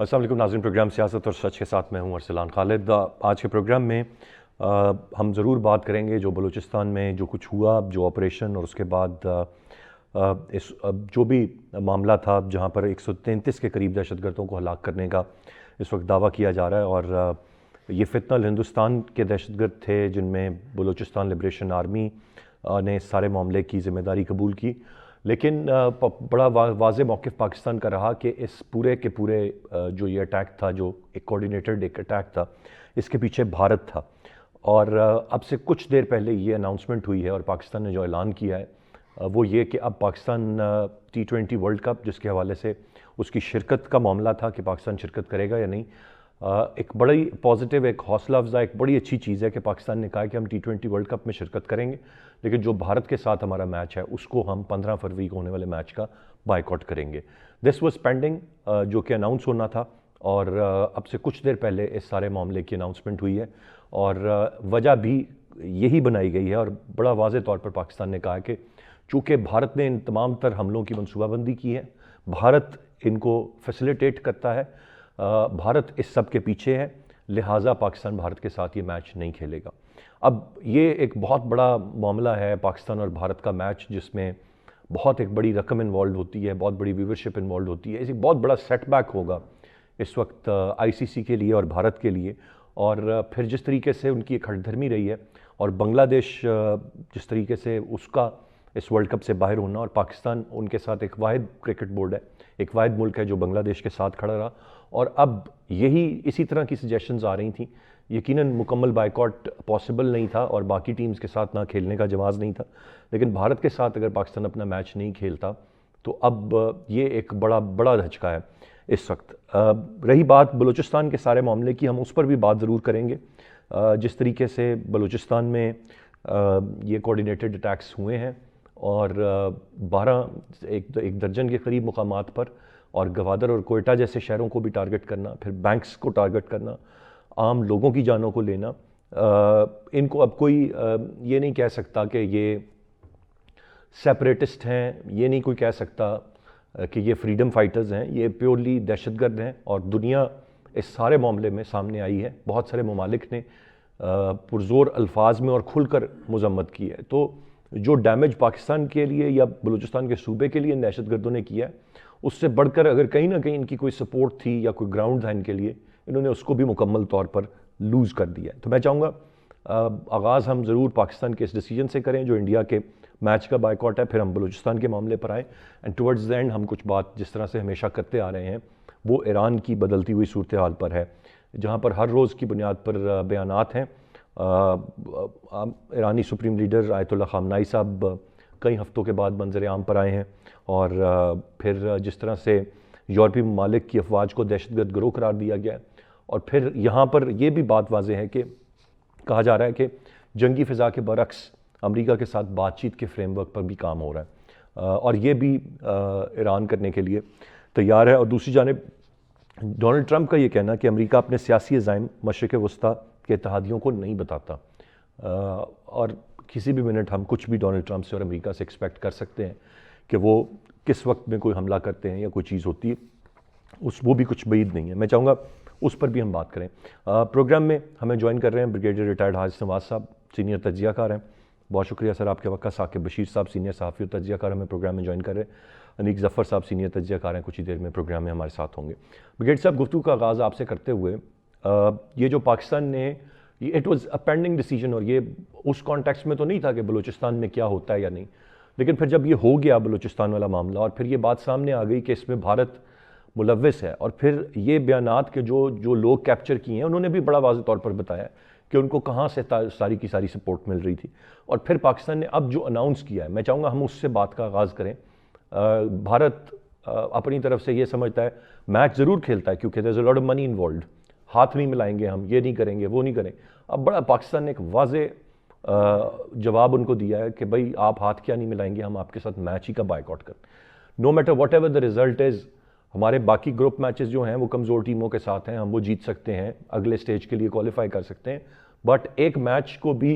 अस्सलाम वालेकुम नाज़रीन, प्रोग्राम सियासत और सच के साथ मैं हूं अरसलान खालिद। आज के प्रोग्राम में हम ज़रूर बात करेंगे जो बलूचिस्तान में जो कुछ हुआ, जो ऑपरेशन और उसके बाद जो भी मामला था जहां पर 133 के करीब दहशतगर्दों को हलाक करने का इस वक्त दावा किया जा रहा है। और ये फितनल हिंदुस्तान के दहशतगर्द थे जिनमें बलूचिस्तान लिबरेशन आर्मी ने सारे मामले की ज़िम्मेदारी कबूल की। लेकिन बड़ा वाज़ेह मौक़िफ़ पाकिस्तान का रहा कि इस पूरे के पूरे जो ये अटैक था, जो एक कोऑर्डिनेटेड एक अटैक था, इसके पीछे भारत था। और अब से कुछ देर पहले ये अनाउंसमेंट हुई है और पाकिस्तान ने जो ऐलान किया है वो ये कि अब पाकिस्तान T20 वर्ल्ड कप, जिसके हवाले से उसकी शिरकत का मामला था कि पाकिस्तान शिरकत करेगा या नहीं, एक बड़ी पॉजिटिव, एक हौसला अफजा, एक बड़ी अच्छी चीज़ है कि पाकिस्तान ने कहा कि हम T20 वर्ल्ड कप में शिरकत करेंगे, लेकिन जो भारत के साथ हमारा मैच है उसको हम 15 फरवरी को होने वाले मैच का बायकॉट करेंगे। दिस वाज पेंडिंग, जो कि अनाउंस होना था, और अब से कुछ देर पहले इस सारे मामले की अनाउंसमेंट हुई है और वजह भी यही बनाई गई है। और बड़ा वाज़ेह तौर पर पाकिस्तान ने कहा कि चूँकि भारत ने इन तमाम तर हमलों की मनसूबाबंदी की है, भारत इनको फैसिलिटेट करता है, भारत इस सब के पीछे है, लिहाजा पाकिस्तान भारत के साथ ये मैच नहीं खेलेगा। अब ये एक बहुत बड़ा मामला है, पाकिस्तान और भारत का मैच, जिसमें बहुत एक बड़ी रकम इन्वॉल्व होती है, बहुत बड़ी व्यूवरशिप इन्वॉल्व होती है। इसी बहुत बड़ा सेटबैक होगा इस वक्त ICC के लिए और भारत के लिए। और फिर जिस तरीके से उनकी एक हठधर्मी रही है और बांग्लादेश जिस तरीके से उसका इस वर्ल्ड कप से बाहर होना, और पाकिस्तान उनके साथ एक वाहिद क्रिकेट बोर्ड है, एक वाहिद मुल्क है जो बांग्लादेश के साथ खड़ा रहा। और अब यही इसी तरह की सजेशंस आ रही थी। यकीनन मुकम्मल बायकॉट पॉसिबल नहीं था और बाकी टीम्स के साथ ना खेलने का जवाज़ नहीं था, लेकिन भारत के साथ अगर पाकिस्तान अपना मैच नहीं खेलता तो अब ये एक बड़ा बड़ा धचका है इस वक्त। रही बात बलूचिस्तान के सारे मामले की, हम उस पर भी बात ज़रूर करेंगे। जिस तरीके से बलूचिस्तान में ये कोऑर्डिनेटेड अटैक्स हुए हैं और 1 दर्जन के करीब मुकामात पर, और गवादर और कोयटा जैसे शहरों को भी टारगेट करना, फिर बैंक्स को टारगेट करना, आम लोगों की जानों को लेना, इनको अब कोई ये नहीं कह सकता कि ये सेपरेटिस्ट हैं, ये नहीं कोई कह सकता कि ये फ्रीडम फाइटर्स हैं, ये प्योरली दहशतगर्द हैं। और दुनिया इस सारे मामले में सामने आई है, बहुत सारे ममालिक ने पुरजोर अल्फाज में और खुलकर मजम्मत की है। तो जो डैमेज पाकिस्तान के लिए या बलूचिस्तान के सूबे के लिए इन दहशतगर्दों ने किया है, उससे बढ़कर अगर कहीं ना कहीं इनकी कोई सपोर्ट थी या कोई ग्राउंड था इनके लिए, इन्होंने उसको भी मुकम्मल तौर पर लूज़ कर दिया है। तो मैं चाहूँगा आगाज़ हम ज़रूर पाकिस्तान के इस डिसीजन से करें जो इंडिया के मैच का बायकॉट है, फिर हम बलूचिस्तान के मामले पर आएँ, एंड टुवर्ड्स द एंड हम कुछ बात जिस तरह से हमेशा करते आ रहे हैं वो ईरान की बदलती हुई सूरत हाल पर है, जहाँ पर हर रोज़ की बुनियाद पर बयानात हैं। ईरानी सुप्रीम लीडर आयतुल्लाह ख़ामनाई साहब कई हफ्तों के बाद मंजर आम पर आए हैं, और फिर जिस तरह से यूरोपीय ममालिक की अफवाज को दहशतगर्द गिरोह करार दिया गया है, और फिर यहाँ पर यह भी बात वाज़ेह है कि कहा जा रहा है कि जंगी फ़िज़ा के बरक्स अमेरिका के साथ बातचीत के फ्रेमवर्क पर भी काम हो रहा है, और ये भी ईरान करने के लिए तैयार है। और दूसरी जानिब डोनाल्ड ट्रंप का ये कहना कि अमेरिका अपने सियासी अज़ाइम मशरिक़ वस्ता के इत्तेहादियों को नहीं बताता, और किसी भी मिनट हम कुछ भी डोनाल्ड ट्रंप से और अमेरिका से एक्सपेक्ट कर सकते हैं कि वो किस वक्त में कोई हमला करते हैं या कोई चीज़ होती है, वो भी कुछ बईद नहीं है। मैं चाहूँगा उस पर भी हम बात करें। प्रोग्राम में हमें ज्वाइन कर रहे हैं ब्रिगेडियर रिटायर्ड हारिस नवाज साहब, सीनियर तज्ज़ियाकार हैं। बहुत शुक्रिया सर आपके वक्त। साकिब बशीर साहब, सीनियर सहाफ़ी और तज्ज़ियाकार, हमें प्रोग्राम में ज्वाइन कर रहे हैं। अनीक ज़फ़र साहब, सीनियर तज्ज़ियाकार हैं, कुछ ही देर में प्रोग्राम में हमारे साथ होंगे। ब्रिगेडियर साहब, गुफ्तगू का आगाज़ आपसे करते हुए, ये जो पाकिस्तान ने, it was a pending decision, और ये उस कॉन्टेक्स्ट में तो नहीं था कि बलूचिस्तान में क्या होता है या नहीं, लेकिन फिर जब ये हो गया बलूचिस्तान वाला मामला और फिर ये बात सामने आ गई कि इसमें भारत मुलव्विस है, और फिर ये बयानात के जो लोग कैप्चर किए हैं उन्होंने भी बड़ा वाज़ेह तौर पर बताया कि उनको कहाँ से सारी की सारी सपोर्ट मिल रही थी, और फिर पाकिस्तान ने अब जो अनाउंस किया है, मैं चाहूँगा हम उससे बात का आगाज़ करें। भारत अपनी तरफ से ये समझता है मैच ज़रूर खेलता है क्योंकि there is a lot of money involved, हाथ नहीं मिलाएंगे हम, ये नहीं करेंगे, वो नहीं करें। अब बड़ा पाकिस्तान ने एक वाज़ेह जवाब उनको दिया है कि भाई आप हाथ क्या नहीं मिलाएंगे, हम आपके साथ मैच ही का बायकॉट कर, no matter whatever the result is. हमारे बाकी ग्रुप मैचेस जो हैं वो कमज़ोर टीमों के साथ हैं, हम वो जीत सकते हैं, अगले स्टेज के लिए क्वालिफाई कर सकते हैं, बट एक मैच को भी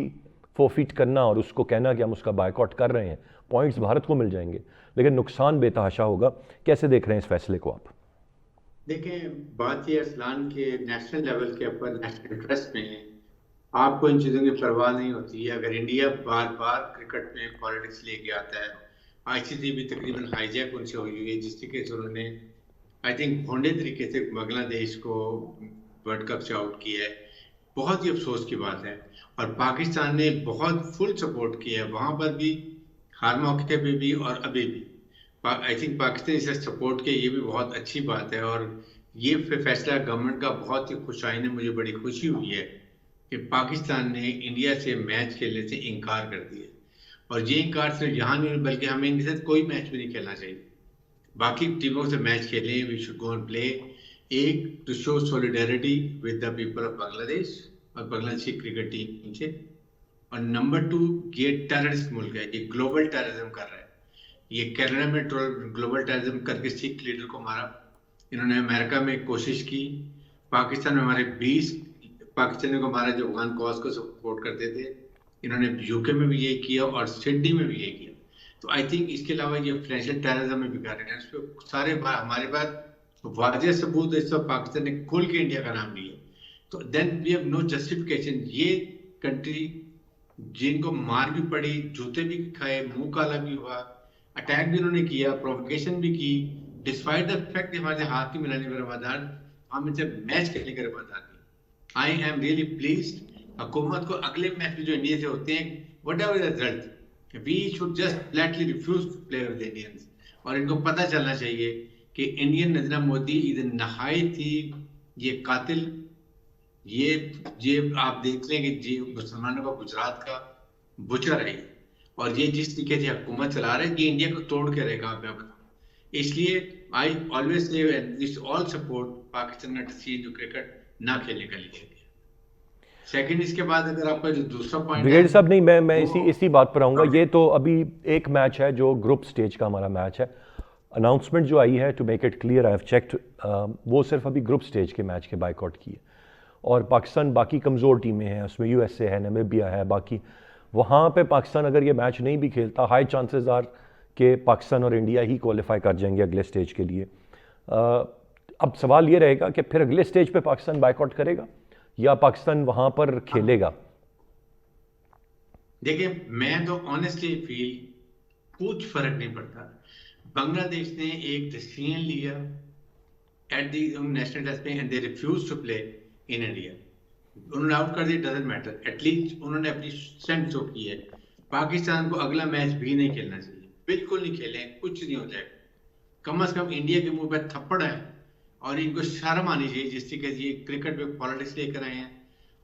फोफिट करना और उसको कहना कि हम उसका बायकॉट कर रहे हैं, पॉइंट्स भारत को मिल जाएंगे लेकिन नुकसान बेतहाशा होगा। कैसे देख रहे हैं इस फैसले को आप? देखें, बात ये अरसलान के नेशनल लेवल के ऊपर नेशनल इंटरेस्ट में है। आपको इन चीज़ों की परवाह नहीं होती है। अगर इंडिया बार बार क्रिकेट में पॉलिटिक्स लेके आता है, आईसीसी भी तकरीबन हाईजैक उनसे हुई है, जिस तरीके से उन्होंने आई थिंक भोंडे तरीके से बांग्लादेश को वर्ल्ड कप से आउट किया है, बहुत ही अफसोस की बात है। और पाकिस्तान ने बहुत फुल सपोर्ट किया है वहां पर भी, हर मौके पे भी और अभी भी। आई थिंक पाकिस्तान इसे सपोर्ट किया, ये भी बहुत अच्छी बात है। और ये फैसला गवर्नमेंट का बहुत ही खुश आइन है। मुझे बड़ी खुशी हुई है कि पाकिस्तान ने इंडिया से मैच खेलने से इनकार कर दिया। और ये इनकार सिर्फ यहाँ नहीं बल्कि हमें इनके साथ कोई मैच भी नहीं खेलना चाहिए। बाकी टीमों से मैच खेलें, we should go and play. एक, to show solidarity with the people of Bangladesh और बांग्लादेश की क्रिकेट टीम से। और नंबर टू, ये टेररिस्ट मुल्क है, ये ग्लोबल टेररिज्म कर रहा है। ये कनाडा में ग्लोबल टेररिज्म करके सिख लीडर को मारा। इन्होंने अमेरिका में कोशिश की। पाकिस्तान में हमारे 20 पाकिस्तानियों को मारा जो अफगान कॉज को सपोर्ट करते थे। इन्होंने यूके में भी यही किया और सिडनी में भी यही किया। तो आई थिंक इसके अलावा ये फाइनेंशियल टेररिज्म में भी कर रहे हैं। इस पे सारे हमारे पास वाजिब सबूत है। इस वक्त पाकिस्तान ने खुल के इंडिया का नाम लिया। तो then we have no justification. ये कंट्री जिनको मार भी पड़ी, जूते भी खाए, मुंह काला भी हुआ, अटैक भी उन्होंने किया, प्रोवोकेशन भी की, डिस्पाइट द फैक्ट हमारे हाथ की मिलाने पर रवादार, हम इनसे मैच खेलने के रवादार नहीं। I am really pleased. हुकूमत को अगले मैच जो इंडिया से होते हैं, whatever result, we should just flatly refuse to play with Indians. और इनको पता चलना चाहिए कि इंडियन नरेंद्र मोदी इज नहायत ही ये कातिल। ये ये आप देख लें कि ये मुसलमानों का गुजरात का बुचर है। और ये जिस तरीके से हुकूमत चला रहे हैं, ये इंडिया को तोड़ के रहेगा, मैं बताऊं। इसलिए I always say this all support Pakistan का डिसीजन जो क्रिकेट ना खेलने का लिए। सेकंड, इसके बाद अगर आपका जो दूसरा पॉइंट है ब्रिगेडियर साहब, नहीं, मैं वो, इसी इसी बात पर आऊँगा। हाँ, ये तो अभी एक मैच है जो ग्रुप स्टेज का हमारा मैच है। अनाउंसमेंट जो आई है, to make it clear, I have checked, वो सिर्फ अभी ग्रुप स्टेज के मैच के बाइकआउट की है। और पाकिस्तान बाकी कमज़ोर टीमें हैं, उसमें यूएसए है, नामीबिया है, बाकी वहाँ पे पाकिस्तान अगर ये मैच नहीं भी खेलता, हाई चांसेस आर कि पाकिस्तान और इंडिया ही क्वालिफाई कर जाएंगे अगले स्टेज के लिए। अब सवाल ये रहेगा कि फिर अगले स्टेज पे पाकिस्तान बाइकआउट करेगा या पाकिस्तान वहाँ पर खेलेगा। देखिए, मैं तो ऑनेस्टली फील कुछ फर्क नहीं पड़ता। बांग्लादेश ने एक डिसीजन लिया एट दी नेशनल टेस्ट में, and they refuse to play in India. उन्होंने आउट कर दिया, डजंट मैटर, एटलीस्ट उन्होंने अपनी स्ट्रेंथ शो की है। पाकिस्तान को अगला मैच भी नहीं खेलना चाहिए, बिल्कुल नहीं खेले, कुछ नहीं हो जाएगा। कम से कम इंडिया के मुंह पे थप्पड़ है। और इनको शर्म आनी चाहिए जिस तरीके से ये क्रिकेट में पॉलिटिक्स लेकर आए हैं।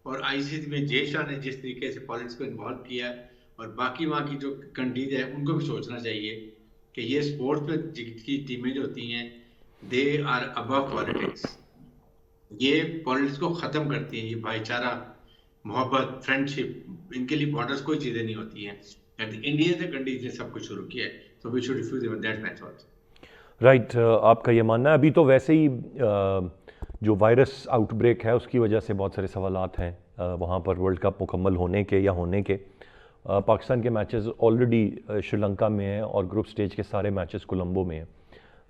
और आईसीसी में जय शाह ने जिस तरीके से पॉलिटिक्स को इन्वॉल्व किया है, और बाकी वहाँ की जो कंट्रीज है उनको भी सोचना चाहिए कि ये स्पोर्ट्स में की टीमें जो होती हैं, दे आर अबव पॉलिटिक्स। ये पॉलिटिक्स को खत्म करती हैं। ये भाईचारा, मोहब्बत, फ्रेंडशिप, इनके लिए बॉर्डर्स कोई चीजें नहीं होती हैं। एंड इंडिया से कंट्रीज ने सब कुछ शुरू किया है, so we should refuse even that my thought. Right, आपका ये मानना है। अभी तो वैसे ही जो वायरस आउटब्रेक है उसकी वजह से बहुत सारे सवालात हैं वहाँ पर वर्ल्ड कप मुकम्मल होने के या होने के। पाकिस्तान के मैचेस ऑलरेडी श्रीलंका में हैं और ग्रुप स्टेज के सारे मैचेस कोलंबो में हैं।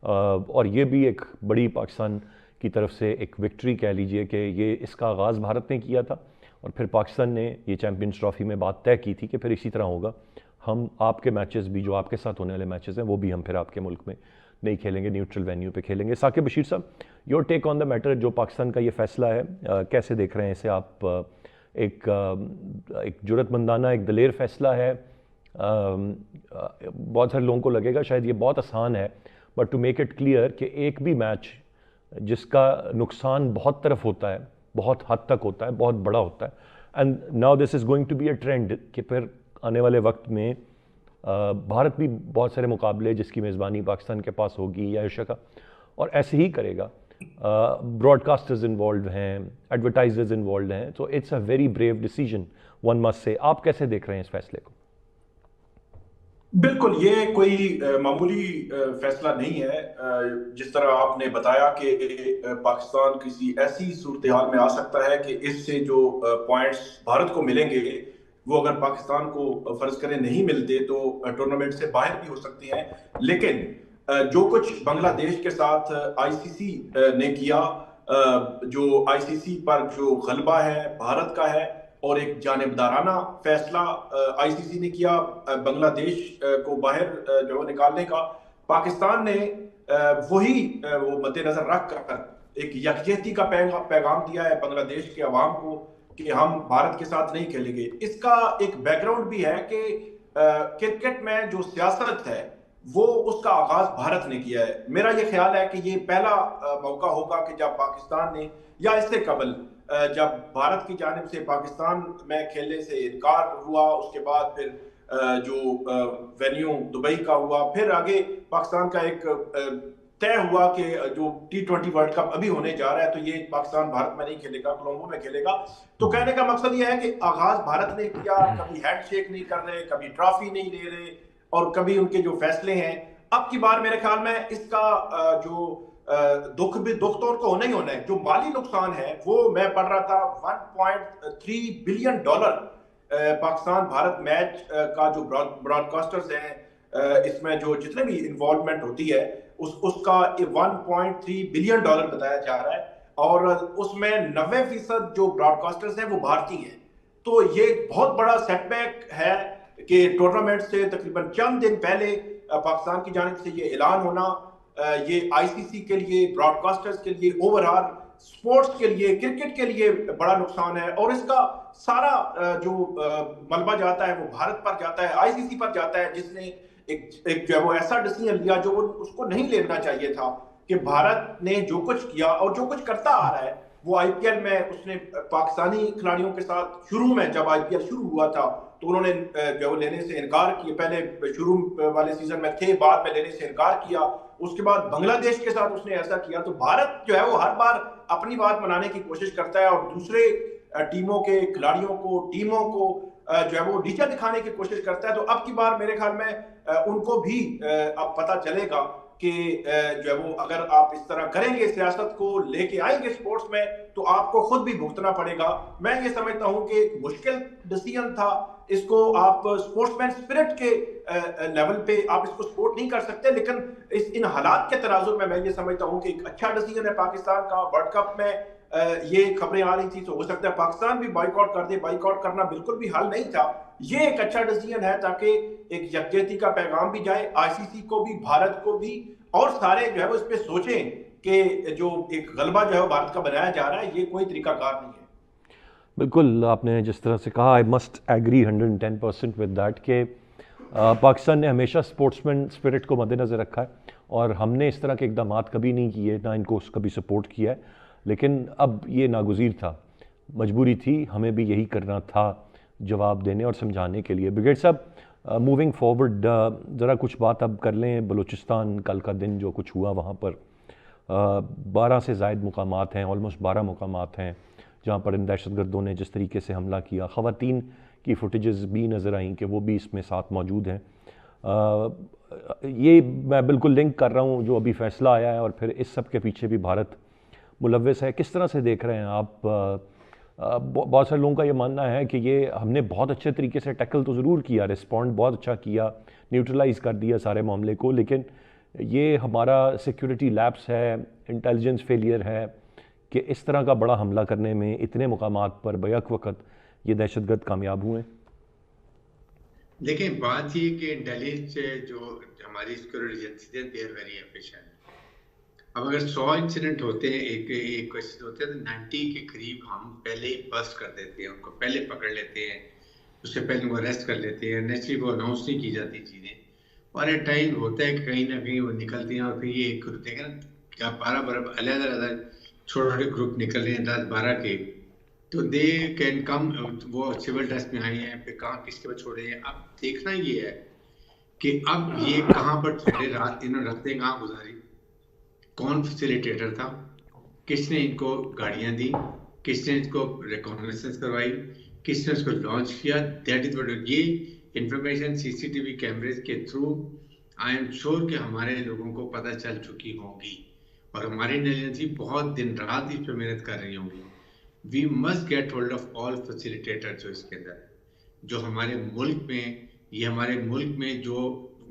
और ये भी एक बड़ी पाकिस्तान की तरफ से एक विक्ट्री कह लीजिए कि ये इसका आगाज़ भारत ने किया था और फिर पाकिस्तान ने ये चैम्पियंस ट्रॉफी में बात तय की थी कि फिर इसी तरह होगा। हम आपके मैचेस भी, जो आपके साथ होने वाले मैचेस हैं, वो भी हम फिर आपके मुल्क में नहीं खेलेंगे, न्यूट्रल वेन्यू पे खेलेंगे। Saqib Bashir sahab, your take on the matter, जो पाकिस्तान का ये फैसला है, कैसे देख रहे हैं इसे आप? एक जुरतमंदाना, एक दलेर फैसला है। बहुत सारे लोगों को लगेगा शायद ये बहुत आसान है, but to make it clear कि एक भी मैच जिसका नुकसान बहुत तरफ होता है, बहुत हद तक होता है, बहुत बड़ा होता है, and now this is going to be a trend कि फिर आने वाले वक्त में भारत भी बहुत सारे मुकाबले जिसकी मेज़बानी पाकिस्तान के पास होगी या एशिया का, और ऐसे ही करेगा। ब्रॉडकास्टर्स इन्वॉल्व हैं, एडवर्टाइजर्स इन्वॉल्व हैं, so it's a very brave decision, one must say. आप कैसे देख रहे हैं इस फैसले को? बिल्कुल, ये कोई मामूली फैसला नहीं है। जिस तरह आपने बताया कि पाकिस्तान किसी ऐसी सूरत हाल में आ सकता है कि इससे जो पॉइंट्स भारत को मिलेंगे, वो अगर पाकिस्तान को फर्ज करें नहीं मिलते तो टूर्नामेंट से बाहर भी हो सकते हैं। लेकिन जो कुछ बांग्लादेश के साथ आईसीसी ने किया, जो आईसीसी पर जो गलबा है भारत का है, और एक जानिबदाराना फैसला आईसीसी ने किया बांग्लादेश को बाहर जो निकालने का, पाकिस्तान ने वही वो मद्देनजर रख कर एक यकजहती का पैगाम दिया है बांग्लादेश के अवाम को कि हम भारत के साथ नहीं खेलेंगे। इसका एक बैकग्राउंड भी है कि क्रिकेट में जो सियासत है वो उसका आगाज भारत ने किया है। मेरा ये ख्याल है कि ये पहला मौका होगा कि जब पाकिस्तान ने, या इससे कबल जब भारत की जानिब से पाकिस्तान में खेलने से इनकार हुआ, उसके बाद फिर जो वेन्यू दुबई का हुआ, फिर आगे पाकिस्तान का एक तय हुआ कि जो T20 वर्ल्ड कप अभी होने जा रहा है तो ये पाकिस्तान भारत में नहीं खेलेगा, कोलंबो में खेलेगा। तो कहने का मकसद ये है कि आगाज भारत ने किया, कभी हैंडशेक नहीं कर रहे, कभी ट्रॉफी नहीं ले रहे, और कभी उनके जो फैसले हैं। अब की बार मेरे ख्याल में इसका जो दुख तो उनको होना ही होना है। जो माली नुकसान है वो मैं पढ़ रहा था $1.3 बिलियन पाकिस्तान भारत मैच का जो ब्रॉडकास्टर्स हैं, इसमें जो जितने भी इन्वॉल्वमेंट होती है उसका 1.3 बिलियन डॉलर बताया जा रहा है, और उसमें 90% जो ब्रॉडकास्टर्स हैं वो भारतीय हैं। तो ये बहुत बड़ा सेटबैक है कि टूर्नामेंट से तकरीबन चंद दिन पहले पाकिस्तान की जानिब से ये ऐलान होना, ये आईसीसी के लिए, ब्रॉडकास्टर्स के लिए, ओवरऑल स्पोर्ट्स के लिए, क्रिकेट के लिए बड़ा नुकसान है। और इसका सारा जो मलबा जाता है वो भारत पर जाता है, आईसीसी पर जाता है, जिसने एक जो है वो ऐसा डिसीजन लिया जो उसको नहीं लेना चाहिए था, कि भारत ने जो कुछ किया और जो कुछ करता आ रहा है वो आईपीएल में उसने पाकिस्तानी खिलाड़ियों के साथ शुरू में, जब आईपीएल शुरू हुआ था तो उन्होंने जो है लेने से इनकार किया। पहले शुरू वाले सीजन में थे, बाद में लेने से इनकार किया। उसके बाद बांग्लादेश के साथ उसने ऐसा किया। तो भारत जो है वो हर बार अपनी बात मनाने की कोशिश करता है और दूसरे टीमों के खिलाड़ियों को, टीमों को जो है वो नीचा दिखाने की कोशिश करता है। तो अब की बार मेरे ख्याल में उनको भी अब पता चलेगा कि जो है वो अगर आप इस तरह करेंगे, सियासत को लेके आएंगे स्पोर्ट्स में, तो आपको खुद भी भुगतना पड़ेगा। मैं ये समझता हूं कि एक मुश्किल डिसीजन था, इसको आप स्पोर्ट्समैन स्पिरिट के लेवल पे आप इसको सपोर्ट नहीं कर सकते, लेकिन इन हालात के तराजू में मैं ये समझता हूं कि एक अच्छा डिसीजन है पाकिस्तान का। वर्ल्ड कप में ये खबरें आ रही थी तो हो सकता है पाकिस्तान भी बाइकआउट कर दे। बाइकआउट करना बिल्कुल भी हल नहीं था। ये एक अच्छा डिसीजन है ताकि एक यकजहती का पैगाम भी जाए आईसीसी को भी, भारत को भी, और सारे जो है वो इस पे सोचें कि जो एक गलबा जो है भारत का बनाया जा रहा है ये कोई तरीकाकार नहीं है। बिल्कुल, आपने जिस तरह से कहा, I must agree 110% with that कि पाकिस्तान ने हमेशा स्पोर्ट्समैन स्पिरिट को मद्देनज़र रखा है और हमने इस तरह के इकदाम कभी नहीं किए, ना इनको कभी सपोर्ट किया है। लेकिन अब ये नागुज़ीर था, मजबूरी थी, हमें भी यही करना था, जवाब देने और समझाने के लिए। ब्रिगेड साहब, मूविंग फॉरवर्ड ज़रा कुछ बात अब कर लें बलूचिस्तान। कल का दिन जो कुछ हुआ वहाँ पर 12 से ज़ायद मुकामात हैं, ऑलमोस्ट 12 मुकामात हैं जहाँ पर इन दहशतगर्दों ने जिस तरीके से हमला किया। ख़वातीन की फुटेजेस भी नज़र आईं कि वो भी इसमें साथ मौजूद हैं। ये मैं बिल्कुल लिंक कर रहा हूँ जो अभी फ़ैसला आया है और फिर इस सब के पीछे भी भारत मुलव्वस है। किस तरह से देख रहे हैं आप? बहुत सारे लोगों का ये मानना है कि ये हमने बहुत अच्छे तरीके से टैकल तो ज़रूर किया, रिस्पॉन्ड बहुत अच्छा किया, न्यूट्रलाइज़ कर दिया सारे मामले को, लेकिन ये हमारा सिक्योरिटी लैप्स है, इंटेलिजेंस फेलियर है कि इस तरह का बड़ा हमला करने में इतने मुकामात पर बैक वक्त ये दहशतगर्द कामयाब हुए। देखिए, बात ये कि इंटेलिजेंस जो हमारी सिक्योरिटी एजेंसी है, दे आर वेरी एफिशिएंट। अब अगर 100 इंसिडेंट होते हैं, एक क्वेश्चन होते हैं, तो 90 के करीब हम पहले ही बस्ट कर देते हैं, उनको पहले पकड़ लेते हैं, उससे पहले उनको अरेस्ट कर लेते हैं। नेचुरली वो अनाउंस नहीं की जाती चीज़ें, और एक टाइम होता है कि कहीं ना कहीं वो निकलती हैं और फिर ये एक ग्रुप देखें ना, क्या 12 अलग-अलग छोटे-छोटे ग्रुप निकल रहे हैं 10-12 के, तो दे कैन कम। वो सिविल ड्रेस में आए हैं, फिर कहाँ किसके बाद छोड़े हैं। अब देखना ये है कि अब ये कहाँ पर छोड़े, रात इन्होंने रातें कहाँ गुजारी, कौन फैसिलिटेटर था, किसने इनको गाड़ियां दी, किसने इसको रिकॉग्निशंस करवाई, किसने इसको लॉन्च किया। दैट इज व्हाट ये इंफॉर्मेशन सीसीटीवी कैमरेज के थ्रू आई एम श्योर कि हमारे लोगों को पता चल चुकी होगी और हमारी इंटेलिजेंस बहुत दिन रात इस पर मेहनत कर रही होंगी। We must get hold of all facilitator जो इसके अंदर, जो हमारे मुल्क में, ये हमारे मुल्क में जो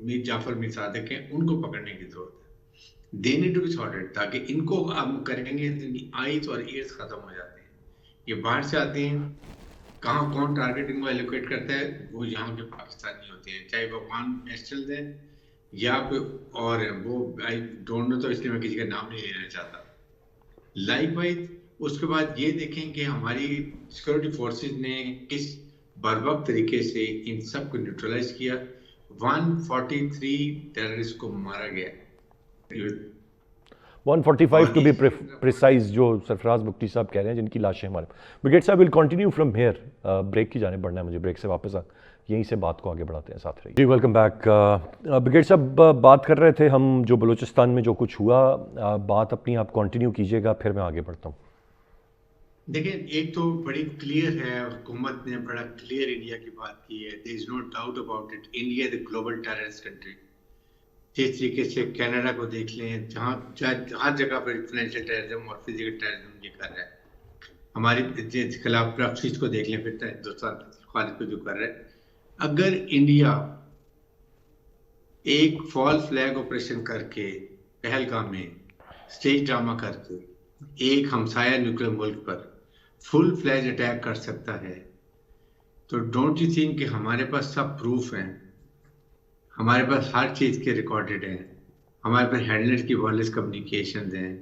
मीर जाफर मीर सादिक हैं, उनको पकड़ने की जरूरत है। They need to be sorted, ताकि इनको हम करेंगे तो इनकी आइज और ईयर्स खत्म हो जाते हैं। ये बाहर से आते हैं, कहाँ कौन टारगेट इनको एलोकेट करता है, वो यहाँ के पाकिस्तानी होते हैं, चाहे वो अफगान नेशनल्स हैं या कोई और है। वो आई डोंट नो, तो इसलिए मैं किसी का नाम नहीं लेना चाहता। लाइकवाइज उसके बाद ये देखें कि हमारी सिक्योरिटी फोर्सेस ने किस बर्बक तरीके से इन सब को न्यूट्रलाइज किया। 143 टेररिस्ट को मारा गया, 145 टू बी प्रिसाइज, जो सरफराज बुख्ती साहब कह रहे हैं, जिनकी लाशें हमारे। Brigade sahab will continue from here, break की जाने बढ़ना है मुझे, ब्रेक से वापस आ यहीं से बात को आगे बढ़ाते हैं, साथ रहिए जी। Welcome back. ब्रिगेड साहब बात कर रहे थे हम जो बलूचिस्तान में जो कुछ हुआ, बात अपनी आप कंटिन्यू कीजिएगा, फिर मैं आगे बढ़ता हूँ। देखिए, एक तो बड़ी क्लियर है, हुकूमत ने बड़ा क्लियर इंडिया की बात की है। There is no doubt about it, India is the global terrorist country. जिस तरीके से कनाडा को देख लें, जहाँ हर जगह पर फाइनेंशियल टेररिज्म और फिजिकल टेररिज्म ये कर रहा है। हमारे खिलाफ प्रॉक्सीज को देख लें, फिर हिंदुस्तान खालिद को जो कर रहा है। अगर इंडिया एक फॉल फ्लैग ऑपरेशन करके पहलगाम में स्टेज ड्रामा करके एक हमसाया न्यूक्लियर मुल्क पर फुल फ्लैज अटैक कर सकता है, तो डोंट यू थिंक कि हमारे पास सब प्रूफ हैं, हमारे पास हर चीज़ के रिकॉर्डेड हैं, हमारे पास हैंडलेट की वायरलेस कम्युनिकेशन हैं।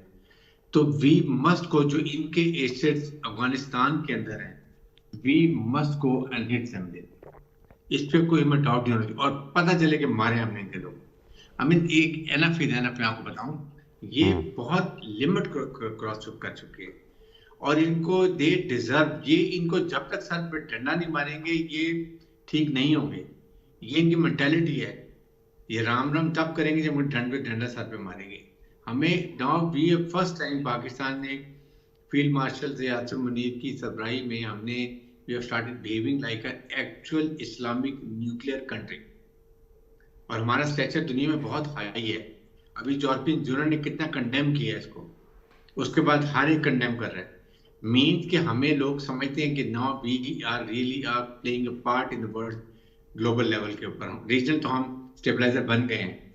तो वी मस्ट गो, जो इनके एसेट्स अफगानिस्तान के अंदर हैं, we must go and hit them there. इस पर कोई हमें डाउट नहीं होना, और पता चले कि मारे हमने इनके लोग। आई मीन एक एनफ इज एनफ, मैं आपको बताऊं, ये बहुत लिमिट क्रॉस कर चुके हैं, और इनको दे डिजर्व। ये इनको जब तक सर पे डंडा नहीं मारेंगे ये ठीक नहीं होंगे। ये इनकी मेंटालिटी है। ये राम राम तब करेंगे जब डंडा सर पे मारेंगे। हमें now we first time Pakistan ने फील्ड मार्शल ज़ियाद मुनीर की सरबराही में हमने we have started behaving like an actual Islamic nuclear country, और हमारा स्टेचर दुनिया में बहुत हाई है। अभी यूरोपियन यूनियन ने कितना कंडेम किया है इसको, उसके बाद हर एक कंडेम कर रहा है। मीन्स कि हमें लोग समझते हैं कि now we are really are playing a part in the world global level के ऊपर। रीजनल तो हम स्टेबलाइजर बन गए हैं,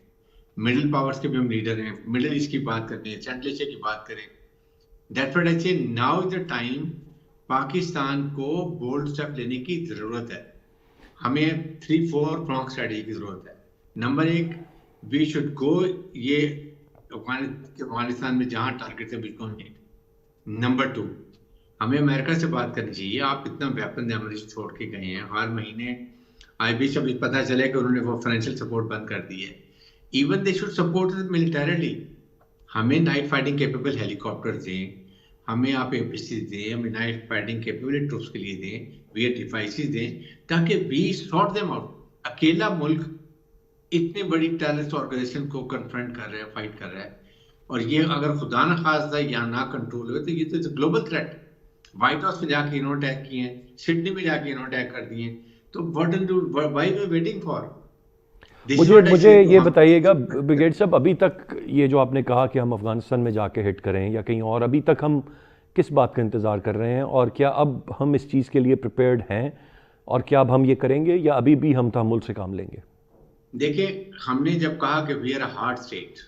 मिडिल पावर्स के भी हम लीडर हैं, मिडिल ईस्ट की बात करते हैं, सेंट्रल एशिया की बात करें। दैट्स व्हाट आई से, now is the time Pakistan को बोल्ड स्टेप लेने की जरूरत है। हमें 3-4 प्रॉन्ग स्ट्रेटजी की जरूरत है। नंबर 1, वी शुड गो, ये अफगानिस्तान में जहां टारगेट है बिल्कुल नहीं। नंबर 2, हमें अमेरिका से बात करनी चाहिए। आप इतना वेपन एमोनिशन छोड़ के गए हैं, हर महीने आईबी से पता चले कि उन्होंने वो फाइनेंशियल सपोर्ट बंद कर दी है। Even they should support militarily. हमें नाइट फाइटिंग कैपेबल हेलीकॉप्टर दें, हमें आप एपीसी दें, हमें नाइट फाइटिंग कैपेबल ट्रूप्स के लिए दें, वीआर डिवाइसेस दें, ताकि वी सॉर्ट देम आउट। अकेला मुल्क इतनी बड़ी टेररिस्ट ऑर्गेनाइजेशन को कन्फ्रंट कर रहा है, फाइट कर रहा है, और ये अगर खुदा न खास्ता यहाँ ना कंट्रोल हो तो ये तो ग्लोबल थ्रेट। व्हाइट हाउस में जाके इन्होंने अटैक किए हैं, सिडनी में जाके इन्होंने अटैक कर दिए, तो what do why we waiting for? मुझे ये बताइएगा ब्रिगेड साहब, अभी तक ये जो आपने कहा कि हम अफगानिस्तान में जाके हिट करें या कहीं और, अभी तक हम किस बात का इंतज़ार कर रहे हैं, और क्या अब हम इस चीज़ के लिए प्रिपेयर्ड हैं, और क्या अब हम ये करेंगे या अभी भी हम तहम्मुल से काम लेंगे? देखिए, हमने जब कहा कि we are a hard state,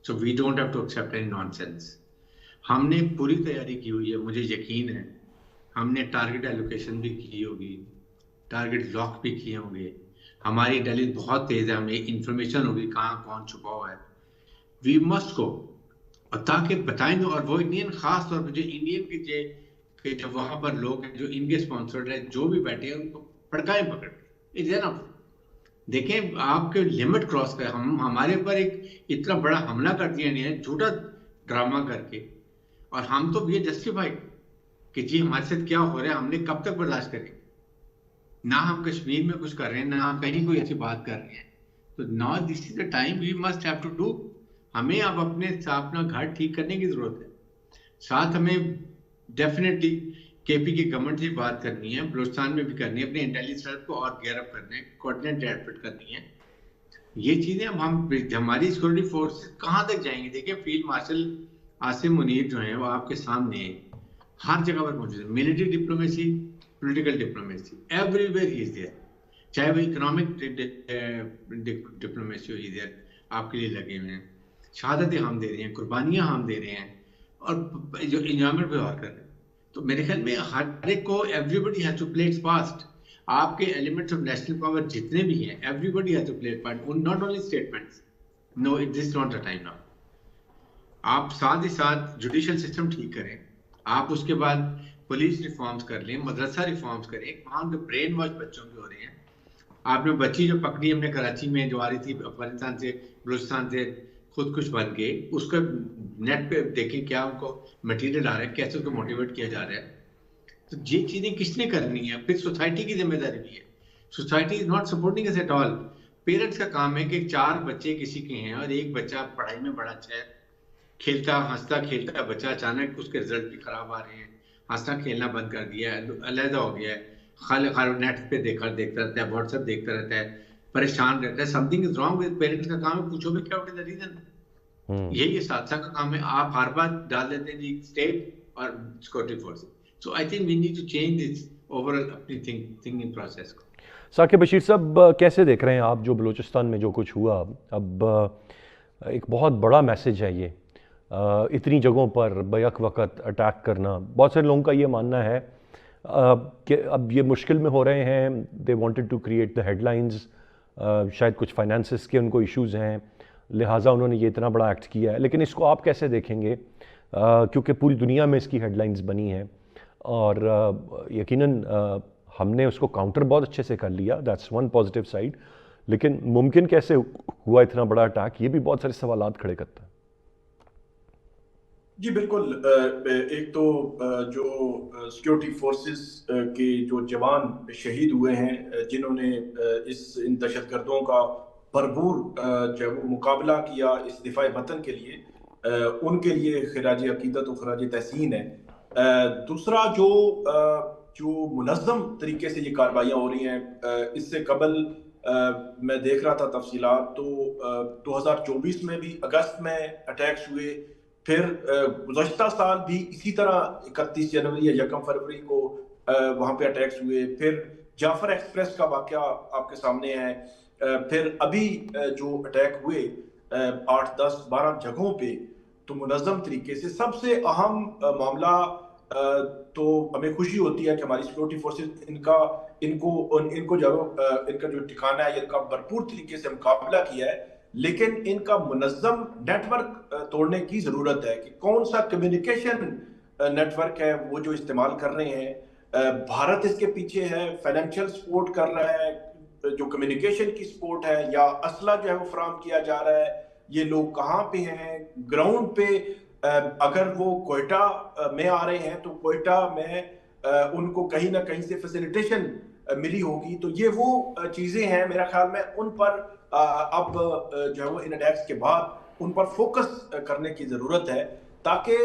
so we don't have to accept any nonsense, हमने पूरी तैयारी की हुई है। मुझे यकीन है हमने टारगेट एलोकेशन भी की होगी, टारगेट लॉक भी किए होंगे, हमारी इंटेलिजेंस बहुत तेज है, हमें इंफॉर्मेशन होगी कहाँ कौन छुपा हुआ है। वी मस्ट गो, और ताकि बताएंगे, और वो इंडियन खास तौर पर जो इंडियन के जो वहाँ पर लोग हैं जो इनके स्पॉन्सर्ड है, जो भी बैठे हैं, उनको पड़काएं पकड़ के। It's enough. देखें, आपके लिमिट क्रॉस कर, हम हमारे ऊपर एक इतना बड़ा हमला कर दिया इंडिया ने, झूठा ड्रामा करके, और हम तो ये जस्टिफाइड कि जी हमारे साथ क्या हो रहा है, हमने कब तक बर्दाश्त करें। ना हम कश्मीर में कुछ कर रहे हैं, ना हम कहीं कोई ऐसी बात कर रहे हैं। तो now this is the time we must have to do. हमें अब अपना घर ठीक करने की जरूरत है। साथ हमें डेफिनेटली केपी की गवर्नमेंट से बात करनी है, बलूचिस्तान में भी करनी है, अपने इंटेलिजेंस को और गेयर अप करने, कोऑर्डिनेट एफर्ट करनी है। ये चीजें अब हम, हमारी सिक्योरिटी फोर्स कहाँ तक जाएंगे? देखिए, फील्ड मार्शल आसिम मुनीर जो है वो आपके सामने हर जगह पर मौजूद है। Military diplomacy, political diplomacy, everywhere he is there. चाहे वो इकोनॉमिक डिप्लोमेसी हो, इधर आपके लिए लगे हुए हैं, शहादतें हम दे रहे हैं, कुर्बानियां हम दे रहे हैं, और जो इंजॉयमेंट व्यवहार कर रहे हैं। तो मेरे ख्याल में हर एक को, everybody has to play its past. आपके एलिमेंट्स ऑफ नेशनल पावर जितने भी हैं, everybody has to play part, not only statements. No, this is not the time now. आप साथ ही साथ जुडिशियल सिस्टम ठीक करें, आप उसके बाद पुलिस रिफॉर्म्स कर लें, मदरसा रिफॉर्म्स करें। वहाँ जो ब्रेन वॉश बच्चों के हो रहे हैं, आपने बच्ची जो पकड़ी हमने कराची में, जो आ रही थी अफगानिस्तान से, बलूचिस्तान से, खुदकुश बन के, उसका नेट पे देखें क्या उनको मटेरियल आ रहा है, कैसे उसको मोटिवेट किया जा रहा है। तो ये चीजें किसने करनी है? फिर सोसाइटी की जिम्मेदारी भी है। Society is not supporting us at all. Parents का काम है कि 4 बच्चे किसी के हैं और एक बच्चा पढ़ाई में बड़ा अच्छा है, खेलता हंसता खेलता बच्चा, अचानक उसके रिजल्ट भी खराब आ रहे हैं, हंसना खेलना बंद कर दिया है, अलहदा हो गया है, खाली नेट पे देखता रहता है, व्हाट्सएप देखता रहता है, परेशान रहता है। Something is wrong with parents का काम है, पूछो भी क्या व्हाट इज द रीजन। यही सादसा का काम है। आप हर बार डाल देते हैं जी स्टेट और security forces. So I think we need to change this overall अपनी थिंकिंग प्रोसेस को। साकिब बशीर साहब, कैसे देख रहे हैं आप जो बलूचिस्तान में जो कुछ हुआ? अब एक बहुत बड़ा मैसेज है ये, इतनी जगहों पर बैक वक़्त अटैक करना। बहुत सारे लोगों का ये मानना है कि अब ये मुश्किल में हो रहे हैं, they wanted to create the headlines, शायद कुछ फाइनेंसिस के उनको इश्यूज़ हैं, लिहाजा उन्होंने ये इतना बड़ा एक्ट किया है। लेकिन इसको आप कैसे देखेंगे? क्योंकि पूरी दुनिया में इसकी हेडलाइंस बनी हैं और यकीनन हमने उसको काउंटर बहुत अच्छे से कर लिया, दैट्स वन पॉजिटिव साइड। लेकिन मुमकिन कैसे हुआ इतना बड़ा अटैक, ये भी बहुत सारे सवालात खड़े करता है। जी बिल्कुल। एक तो जो सिक्योरिटी फोर्सेस के जो जवान शहीद हुए हैं, जिन्होंने इन दहशतगर्दों का भरपूर जो मुकाबला किया इस दिफाए वतन के लिए, उनके लिए खिराज अकीदत और खिराज तहसीन है। दूसरा जो मुनज़्ज़म तरीके से ये कार्रवाइयाँ हो रही हैं, इससे कबल मैं देख रहा था तफसीलात, तो 2024 में भी अगस्त में अटैक्स हुए, फिर गुज़श्ता साल भी इसी तरह 31 जनवरी या 1 फरवरी को वहाँ पे अटैक्स हुए, फिर जाफर एक्सप्रेस का वाक़या आपके सामने है, फिर अभी जो अटैक हुए 8, 10, 12 जगहों पे, तो मुनज़्ज़म तरीके से। सबसे अहम मामला तो हमें खुशी होती है कि हमारी सिक्योरिटी फोर्सेस इनको इनका जो ठिकाना है, इनका भरपूर तरीके से मुकाबला किया है। लेकिन इनका मुनज़्ज़म नेटवर्क तोड़ने की ज़रूरत है कि कौन सा कम्युनिकेशन नेटवर्क है वो जो इस्तेमाल कर रहे हैं। भारत इसके पीछे है, फाइनेंशियल सपोर्ट कर रहा है, जो कम्युनिकेशन की सपोर्ट है, या असला जो है वो फराहम किया जा रहा है। ये लोग कहाँ पे हैं ग्राउंड पे? अगर वो कोयटा में आ रहे हैं तो कोयटा में उनको कहीं ना कहीं से फैसिलिटेशन मिली होगी। तो ये वो चीज़ें हैं, मेरा ख्याल में उन पर अब जो है वो इन अटैक्स के बाद उन पर फोकस करने की ज़रूरत है, ताकि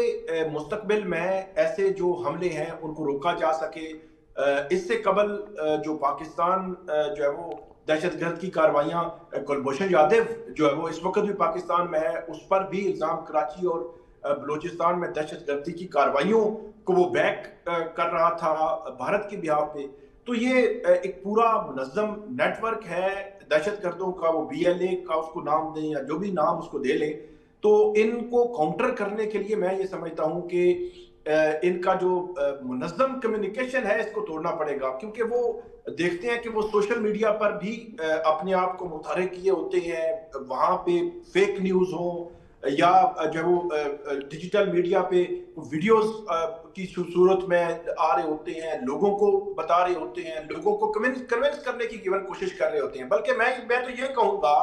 मुस्तकबिल में ऐसे जो हमले हैं उनको रोका जा सके। इससे कबल जो पाकिस्तान जो है वो दहशतगर्द की कार्रवाइयाँ, कुलभूषण यादव जो है वो इस वक्त भी पाकिस्तान में है, उस पर भी इल्ज़ाम कराची और बलूचिस्तान में दहशतगर्दी की कार्रवाइयों को वो बैक कर रहा था भारत की बिहाफ पे। तो ये एक पूरा मुनज़्ज़म नेटवर्क है दहशतगर्दों का, वो BLA का उसको नाम दें या जो भी नाम उसको दे लें। तो इनको काउंटर करने के लिए मैं ये समझता हूँ कि इनका जो मुनज़्ज़म कम्युनिकेशन है इसको तोड़ना पड़ेगा, क्योंकि वो देखते हैं कि वो सोशल मीडिया पर भी अपने आप को मुतहर्रिक किए होते हैं, वहाँ पे फेक न्यूज़ हो या जो वो डिजिटल मीडिया पे वीडियोस की सूरत में आ रहे होते हैं, लोगों को बता रहे होते हैं, लोगों को कन्विंस करने की कोशिश कर रहे होते हैं। बल्कि मैं तो ये कहूँगा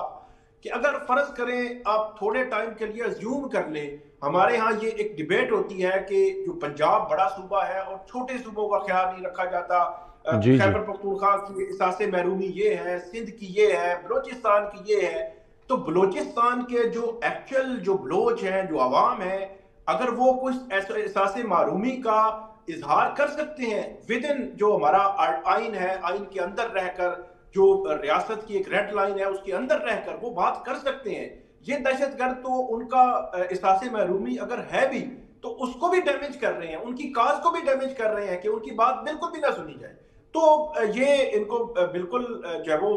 कि अगर फर्ज करें आप थोड़े टाइम के लिए अज्यूम कर लें, हमारे यहाँ ये एक डिबेट होती है कि जो पंजाब बड़ा सूबा है और छोटे सूबों का ख्याल नहीं रखा जाता, खैबर पख्तूनख्वा की एहसास महरूमी ये है, सिंध की ये है, बलोचिस्तान की ये है। तो बलोचिस्तान के जो एक्चुअल जो बलोच हैं, जो आवाम है, अगर वो कुछ एहसास महरूमी का इजहार कर सकते हैं विद इन जो हमारा आइन है, आइन के अंदर रहकर, जो रियासत की एक रेड लाइन है उसके अंदर रहकर वो बात कर सकते हैं। ये दहशतगर्द तो उनका एहसास महरूमी अगर है भी तो उसको भी डैमेज कर रहे हैं, उनकी काज को भी डैमेज कर रहे हैं कि उनकी बात बिल्कुल भी ना सुनी जाए। तो ये इनको बिल्कुल जो है वो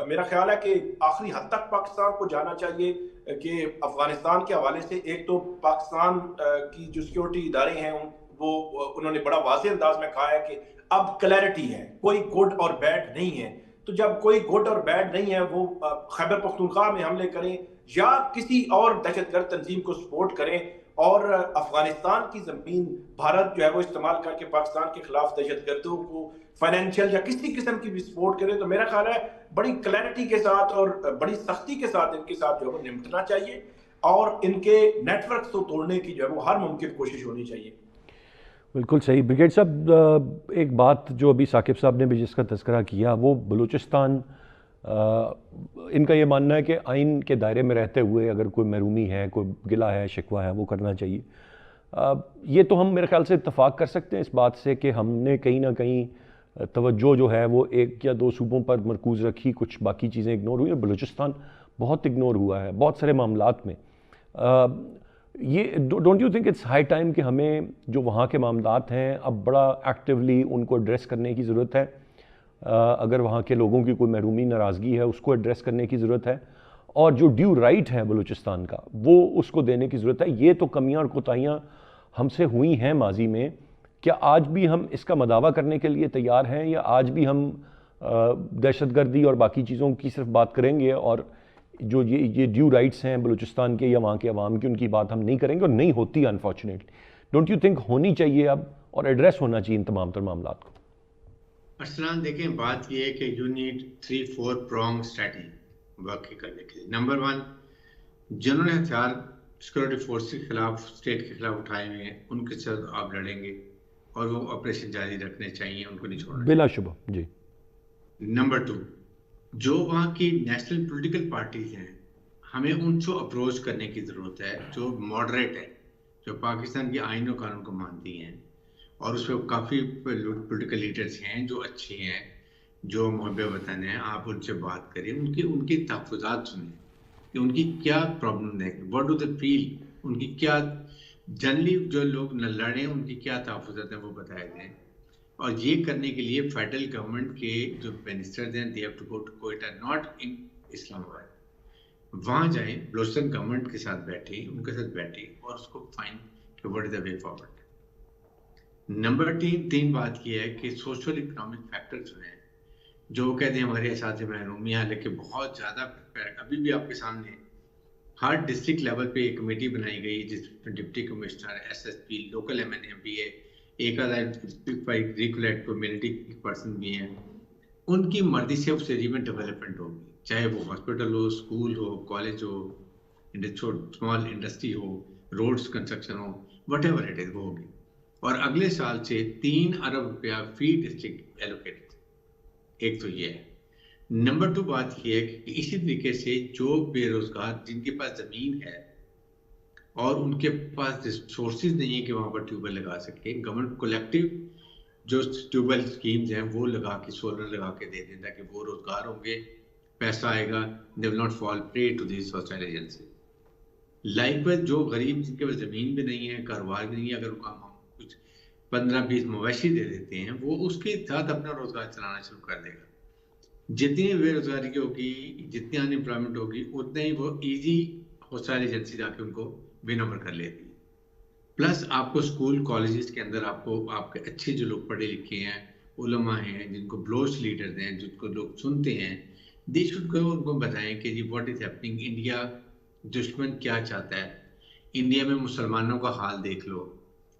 मेरा ख्याल है कि आखिरी हद तक पाकिस्तान को जाना चाहिए कि अफगानिस्तान के हवाले से एक तो पाकिस्तान की जो सिक्योरिटी इदारे हैं वो उन्होंने बड़ा वाज़ेह अंदाज में कहा है कि अब क्लैरिटी है, कोई गुड और बैड नहीं है। तो जब कोई गुड और बैड नहीं है, वो खैबर पख्तूनख्वा में हमले करें या किसी और दहशतगर्द तंजीम को सपोर्ट करें और अफगानिस्तान की जमीन भारत जो है वो इस्तेमाल करके पाकिस्तान के खिलाफ दहशतगर्दों को फाइनेंशियल या किसी किस्म की भी सपोर्ट करे, तो मेरा ख्याल है बड़ी क्लैरिटी के साथ और बड़ी सख्ती के साथ इनके साथ जो है वो निपटना चाहिए और इनके नेटवर्क को तोड़ने की जो है वो हर मुमकिन कोशिश होनी चाहिए। बिल्कुल सही ब्रिगेड साहब, एक बात जो अभी साकिब साहब ने भी जिसका तज़किरा किया वो बलूचिस्तान, इनका ये मानना है कि आइन के दायरे में रहते हुए अगर कोई महरूमी है, कोई गिला है, शिकवा है, वो करना चाहिए। ये तो हम मेरे ख्याल से इत्तफाक कर सकते हैं इस बात से कि हमने कहीं ना कहीं तवज्जो जो है वो एक या दो सूबों पर मरकूज़ रखी, कुछ बाकी चीज़ें इग्नोर हुई और बलूचिस्तान बहुत इग्नोर हुआ है बहुत सारे मामलात में। ये don't you think it's high time कि हमें जो वहाँ के मामलात हैं अब बड़ा एक्टिवली उनको एड्रेस करने की ज़रूरत है? अगर वहाँ के लोगों की कोई महरूमी नाराज़गी है उसको एड्रेस करने की ज़रूरत है और जो ड्यू राइट है बलूचिस्तान का वो उसको देने की ज़रूरत है। ये तो कमियाँ और कोताहियाँ हमसे हुई हैं माजी में, क्या आज भी हम इसका मदावा करने के लिए तैयार हैं या आज भी हम दहशतगर्दी और बाकी चीज़ों की सिर्फ बात करेंगे और जो ये ड्यू राइट्स हैं बलूचिस्तान के या वहाँ के अवाम की उनकी बात हम नहीं करेंगे? और नहीं होती अनफॉर्चुनेटली। डोंट यू थिंक होनी चाहिए अब और एड्रेस होना चाहिए इन तमाम तर मामलात को? अर्सलान देखें, बात यह है कि you need 3-4 prong strategy work करने के लिए। नंबर 1, जिन्होंने हथियार सिक्योरिटी फोर्स के खिलाफ, स्टेट के खिलाफ उठाए हुए हैं, उनके साथ आप लड़ेंगे और वो ऑपरेशन जारी रखने चाहिए, उनको नहीं छोड़ना बिलाशुबा जी। नंबर 2, जो वहाँ की नेशनल पॉलिटिकल पार्टीज हैं, हमें उनको अप्रोच करने की ज़रूरत है, जो मॉडरेट है, जो पाकिस्तान के आइन और कानून को मानती हैं और उसमें काफ़ी पॉलिटिकल लीडर्स हैं जो अच्छे हैं, जो मुहब्बत वतन हैं। आप उनसे बात करें, उनकी तहफ़्फ़ुज़ात सुनें कि उनकी क्या प्रॉब्लम है, व्हाट डू दे फील, उनकी क्या जनरली जो लोग न लड़ें उनकी क्या तहफ़्फ़ुज़ात हैं वो बताए दें। और ये करने के लिए फेडरल गवर्नमेंट के जो मिनिस्टर्स हैं, they have to go to Quetta, not in Islamabad. वहाँ जाएं, बलूचिस्तान गवर्नमेंट के साथ बैठे, उनके साथ बैठे और उसको फाइंड कि what is the way forward. Number 3 बात यह है कि सोशल इकोनॉमिक फैक्टर्स हैं जो कहते हैं हमारे साथ महरूमियाँ, लेकिन बहुत ज़्यादा अभी भी आपके सामने हर डिस्ट्रिक्ट लेवल पे एक कमेटी बनाई गई जिसमें deputy commissioner, SSP, local MNMPA, एक रिकुलेट कम्युनिटी पर्सन भी हैं। उनकी मर्जी से उस एरिया में डेवलपमेंट होगी, चाहे वो हॉस्पिटल हो, स्कूल हो, कॉलेज हो, स्मॉल इंडस्ट्री हो, रोड्स कंस्ट्रक्शन हो, वट एवर इट इज वो होगी। और अगले साल से 3 अरब रुपया फी डिस्ट्रिक्ट एलोकेटेड। एक तो ये है। नंबर 2 बात ये है कि इसी तरीके से जो बेरोजगार जिनके पास ज़मीन है और उनके पास रिसोर्सेज नहीं है कि वहाँ पर ट्यूबवेल लगा सके, गवर्नमेंट कलेक्टिव जो ट्यूबवेल स्कीम्स हैं वो लगा के, सोलर लगा के दे दें ताकि वो रोजगार होंगे, पैसा आएगा, they will not fall prey to this hostile agency. Likewise जो गरीब जिनके पास ज़मीन भी नहीं है, कारोबार भी नहीं है, अगर हम कुछ 15-20 मवेशी दे देते हैं, वो उसके साथ अपना रोजगार चलाना शुरू कर देगा। जितनी बेरोजगारी होगी, जितनी अनएम्प्लॉयमेंट होगी, उतने ही वो ईजी हॉस्टाइल एजेंसी जाके उनको विन ओवर कर लेती है। प्लस आपको स्कूल कॉलेजेस के अंदर आपको आपके अच्छे जो लोग पढ़े लिखे हैं, उलमा हैं, जिनको ब्लोच लीडर्स हैं, जिनको लोग सुनते हैं, दे शुड गो, उनको बताएं कि जी व्हाट इज हैपनिंग, इंडिया दुश्मन क्या चाहता है, इंडिया में मुसलमानों का हाल देख लो,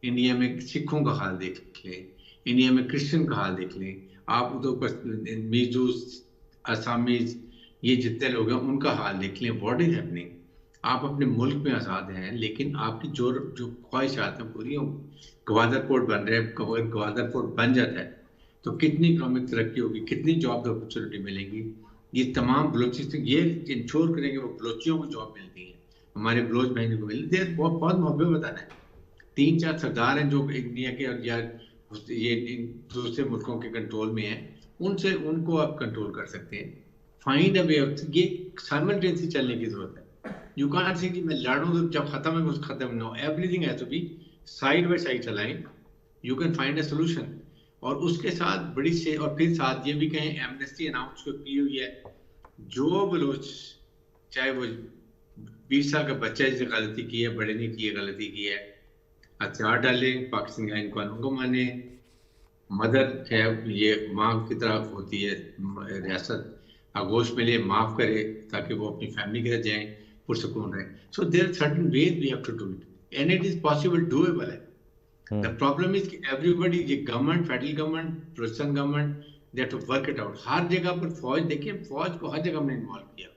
इंडिया में सिखों का हाल देख लें, इंडिया में क्रिश्चियन का हाल देख लें, आप उधर मीजूस, असामीज, ये जितने लोग हैं उनका हाल देख लें, व्हाट इज हैपनिंग। आप अपने मुल्क में आज़ाद हैं, लेकिन आपकी जो ख्वाहिशात हैं पूरी हो। गवादर पोर्ट बन रहे हैं, गवादर पोर्ट बन जाता है तो कितनी इकोनॉमिक तरक्की होगी, कितनी जॉब अपॉर्चुनिटी मिलेंगी। ये तमाम बलोचिस्तान ये इंश्योर करेंगे वो बलोचियों को जॉब मिलती है, हमारे बलोच बहनों को मिलती है। बहुत मोहब्बत बताना है। 3-4 सरदार हैं जो इंडिया के या ये दूसरे मुल्कों के कंट्रोल में हैं, उनसे उनको आप कंट्रोल कर सकते हैं। फाइंड अ वे, ये साइमल्टेनियसली चलने की जरूरत है। यू कांट से कि मैं लड़ूं तो जब खत्म है खत्म, no, everything has to be side by side चलाएं। You can find a solution. और उसके साथ बड़ी से, और फिर साथ ये भी कहें एमनेस्टी अनाउंस की हुई है, जो बलोच चाहे वो 20 साल का बच्चा जिसने गलती की है, बड़े ने की है, गलती की है, हथियार डालें, पाकिस्तान आइन कानून को माने, मदर है ये माँ की तरफ होती है, रियासत आगोश मिले, माफ करे ताकि वो अपनी फैमिली के साथ जाएं, पुरसकून रहे. So there are certain ways we have to do it and it is possible, doable है. The problem is कि everybody, ये government, federal government, provincial government, they have to work it out. हर जगह पर फौज, देखिए फौज को हर जगह हमने इन्वॉल्व किया.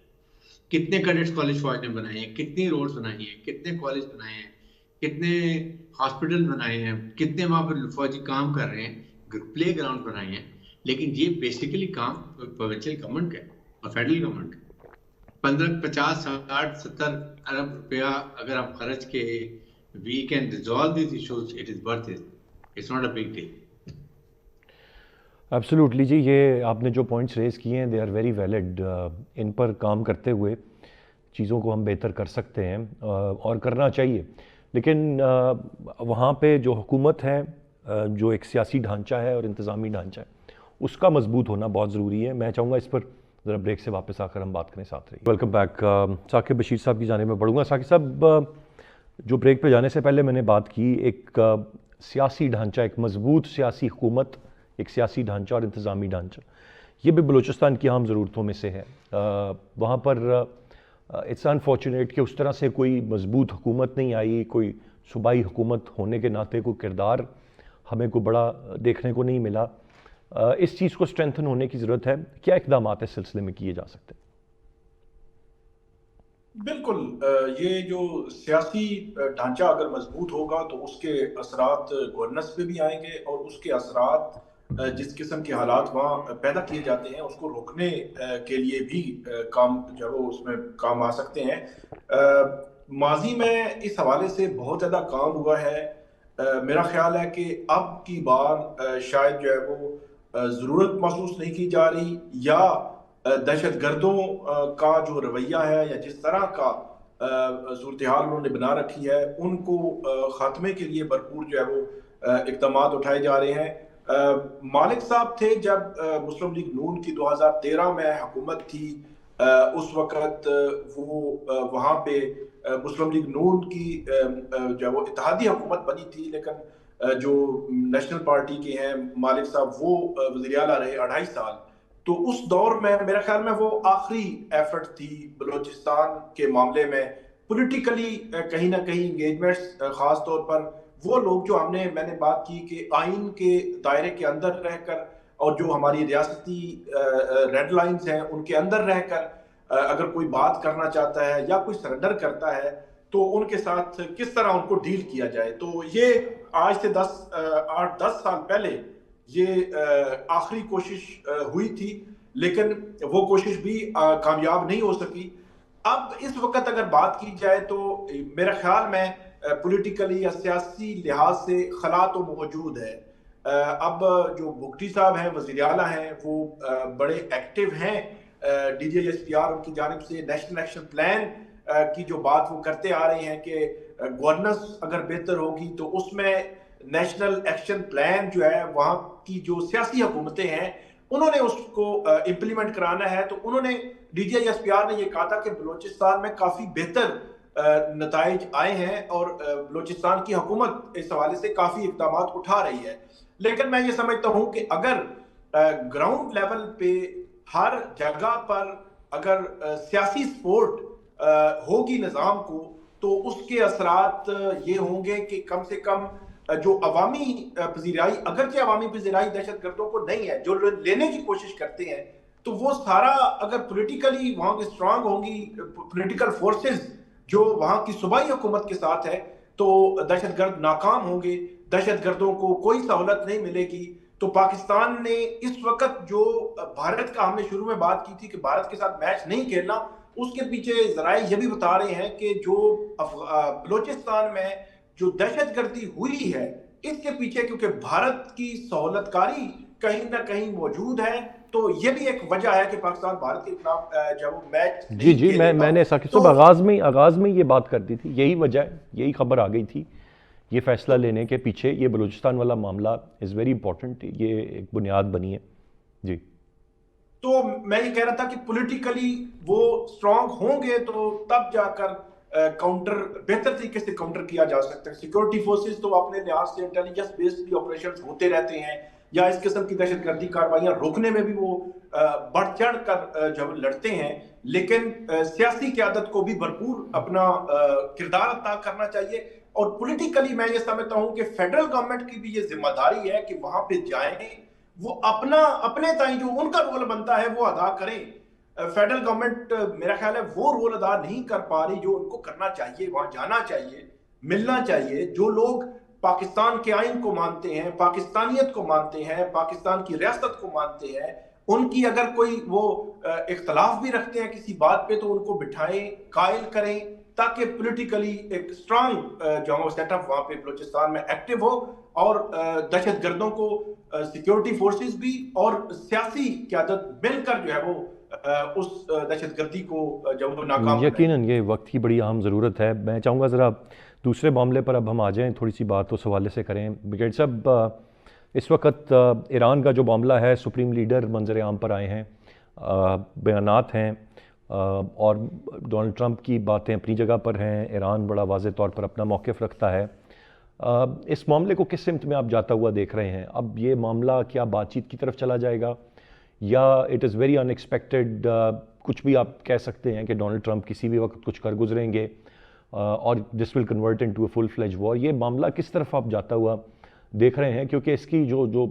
कितने कैडेट्स कॉलेज फौज ने बनाए हैं, कितनी रोड्स बनाई हैं, कितने कॉलेज बनाए हैं, कितने हॉस्पिटल बनाए हैं, कितने वहाँ पर फौजी काम कर रहे हैं, प्ले ग्राउंड बनाए हैं. लेकिन ये बेसिकली काम प्रोविंशियल गवर्नमेंट का है और फेडरल गवर्नमेंट का. 15, 50, 60, 70 अरब रुपया अगर आप खर्च के we can resolve these issues, it is worth it. It's not a big deal. Absolutely ji, ये आपने जो पॉइंट्स रेज किए हैं दे आर वेरी वैलिड. इन पर काम करते हुए चीज़ों को हम बेहतर कर सकते हैं और करना चाहिए. लेकिन वहाँ पे जो हुकूमत है, जो एक सियासी ढांचा है और इंतज़ामी ढांचा है, उसका मजबूत होना बहुत ज़रूरी है. मैं चाहूँगा इस पर ज़रा ब्रेक से वापस आकर हम बात करें. साथ रहिए. Welcome back. साकिब बशीर साहब की जाने में बढ़ूँगा. साकिब साहब, जो ब्रेक पे जाने से पहले मैंने बात की, एक सियासी ढांचा, एक मजबूत सियासी हुकूमत, एक सियासी ढांचा और इंतज़ामी ढांचा, ये भी बलूचिस्तान की अहम ज़रूरतों में से है. वहाँ पर इट्स अनफॉर्चुनेट कि उस तरह से कोई मजबूत हुकूमत नहीं आई, कोई सूबाई हुकूमत होने के नाते कोई किरदार हमें को बड़ा देखने को नहीं मिला. इस चीज़ को स्ट्रेंथन होने की ज़रूरत है. क्या इक़दाम इस सिलसिले में किए जा सकते हैं? बिल्कुल, ये जो सियासी ढांचा अगर मजबूत होगा तो उसके असरात गवर्नेंस पे भी आएंगे और उसके असरात जिस किस्म के हालात वहाँ पैदा किए जाते हैं उसको रोकने के लिए भी काम जो है उसमें काम आ सकते हैं. माजी में इस हवाले से बहुत ज़्यादा काम हुआ है. मेरा ख्याल है कि अब की बार शायद जो है वो ज़रूरत महसूस नहीं की जा रही, या दहशत गर्दों का जो रवैया है या जिस तरह का सूरत हाल उन्होंने बना रखी है, उनको खात्मे के लिए भरपूर जो है वो इक़दाम उठाए जा रहे हैं. मालिक साहब थे जब मुस्लिम लीग नून की 2013 में हुकूमत थी, उस वक़्त वो वहाँ पे मुस्लिम लीग नून की जो वो इत्तेहादी हुकूमत बनी थी. लेकिन जो नेशनल पार्टी के हैं मालिक साहब, वो वज़ीर आला रहे 2.5 साल. तो उस दौर में मेरा ख्याल में वो आखिरी एफर्ट थी बलूचिस्तान के मामले में, पॉलिटिकली कहीं ना कहीं इंगेजमेंट्स, ख़ास तौर पर वो लोग जो मैंने बात की कि आइन के दायरे के अंदर रहकर और जो हमारी रियासती रेड लाइंस हैं उनके अंदर रहकर अगर कोई बात करना चाहता है या कोई सरेंडर करता है तो उनके साथ किस तरह उनको डील किया जाए. तो ये आज से 8-10 साल पहले ये आखिरी कोशिश हुई थी, लेकिन वो कोशिश भी कामयाब नहीं हो सकी. अब इस वक्त अगर बात की जाए तो मेरा ख्याल में पॉलिटिकली या सियासी लिहाज से खला तो मौजूद है. अब जो भुगटी साहब हैं, वज़ीर आला हैं, वो बड़े एक्टिव हैं. DGISPR उनकी जानिब से नेशनल एक्शन प्लान की जो बात वो करते आ रहे हैं कि गवर्नेंस अगर बेहतर होगी तो उसमें नेशनल एक्शन प्लान जो है वहाँ की जो सियासी हुकूमतें हैं उन्होंने उसको इम्प्लीमेंट कराना है. तो उन्होंने DGISPR ने ये कहा था कि बलूचिस्तान में काफ़ी बेहतर नताइज आए हैं और बलूचिस्तान की हुकूमत इस हवाले से काफ़ी इक़दाम उठा रही है. लेकिन मैं ये समझता हूँ कि अगर ग्राउंड लेवल पे हर जगह पर अगर सियासी सपोर्ट होगी निज़ाम को तो उसके असरात ये होंगे कि कम से कम जो अवामी पजीराई, अगरचे अवामी पजीराई दहशत गर्दों को नहीं है, जो लेने की कोशिश करते हैं, तो वो सारा अगर पॉलिटिकली वहाँ की स्ट्रांग होंगी पॉलिटिकल फोर्सेस जो वहाँ की सूबाई हुकूमत के साथ है, तो दहशत गर्द नाकाम होंगे, दहशत गर्दों को कोई सहूलत नहीं मिलेगी. तो पाकिस्तान ने इस वक्त जो भारत का, हमने शुरू में बात की थी कि भारत के साथ मैच नहीं खेलना, उसके पीछे जराए ये भी बता रहे हैं कि जो बलूचिस्तान में जो दहशतगर्दी हुई है इसके पीछे क्योंकि भारत की सहूलतकारी कहीं ना कहीं मौजूद है. तो ये भी एक वजह है कि पाकिस्तान भारत के खिलाफ जब मैच मैंने साकिब साहब आगाज में ये बात कर दी थी. यही वजह है, यही खबर आ गई थी ये फ़ैसला लेने के पीछे ये बलूचिस्तान वाला मामला इज़ वेरी इंपॉर्टेंट, ये एक बुनियाद बनी है जी। तो मैं ये कह रहा था कि पॉलिटिकली वो स्ट्रांग होंगे तो तब जाकर काउंटर बेहतर तरीके से काउंटर किया जा सकता है। सिक्योरिटी फोर्सेस तो अपने लिहाज से इंटेलिजेंस बेस्ड भी ऑपरेशंस होते रहते हैं, या इस किस्म की दहशतगर्दी कार्रवाइयां रोकने में भी वो बढ़ चढ़ कर जब लड़ते हैं, लेकिन सियासी क़यादत को भी भरपूर अपना किरदार अदा करना चाहिए। और पॉलिटिकली मैं ये समझता हूं कि फेडरल गवर्नमेंट की भी ये जिम्मेदारी है कि वहां पे जाएं, वो अपने ताई जो उनका रोल बनता है वो अदा करें। फेडरल गवर्नमेंट मेरा ख्याल है वो रोल अदा नहीं कर पा रही जो उनको करना चाहिए। वहां जाना चाहिए, मिलना चाहिए। जो लोग पाकिस्तान के आइन को मानते हैं, पाकिस्तानियत को मानते हैं, पाकिस्तान की रियासत को मानते हैं, उनकी अगर कोई वो इख्तलाफ भी रखते हैं किसी बात पे तो उनको बिठाएं, कायल करें, ताकि पॉलिटिकली एक स्ट्रांग जो सेटअप वहां पे बलूचिस्तान में एक्टिव हो, और दहशतगर्दों को सिक्योरिटी फोर्सेस भी और सियासी क़यादत मिलकर जो है वो उस दहशतगर्दी को जब वो नाकाम बनाए। यकीनन ये वक्त की बड़ी अहम ज़रूरत है। मैं चाहूँगा ज़रा दूसरे मामले पर अब हम आ जाएं, थोड़ी सी बात उस हवाले से करें। ब्रिगेड साहब, इस वक्त ईरान का जो मामला है, सुप्रीम लीडर मंजर आम पर आए हैं, बयानात हैं, और डोनाल्ड ट्रंप की बातें अपनी जगह पर हैं, ईरान बड़ा वाज़े तौर पर अपना मौक़िफ़ रखता है। इस मामले को किस सिमत में आप जाता हुआ देख रहे हैं? अब ये मामला क्या बातचीत की तरफ चला जाएगा, या इट इज़ वेरी अनएक्सपेक्टेड, कुछ भी आप कह सकते हैं कि डोनाल्ड ट्रंप किसी भी वक्त कुछ कर गुजरेंगे और this will convert into a full fledge war? ये मामला किस तरफ आप जाता हुआ देख रहे हैं? क्योंकि इसकी जो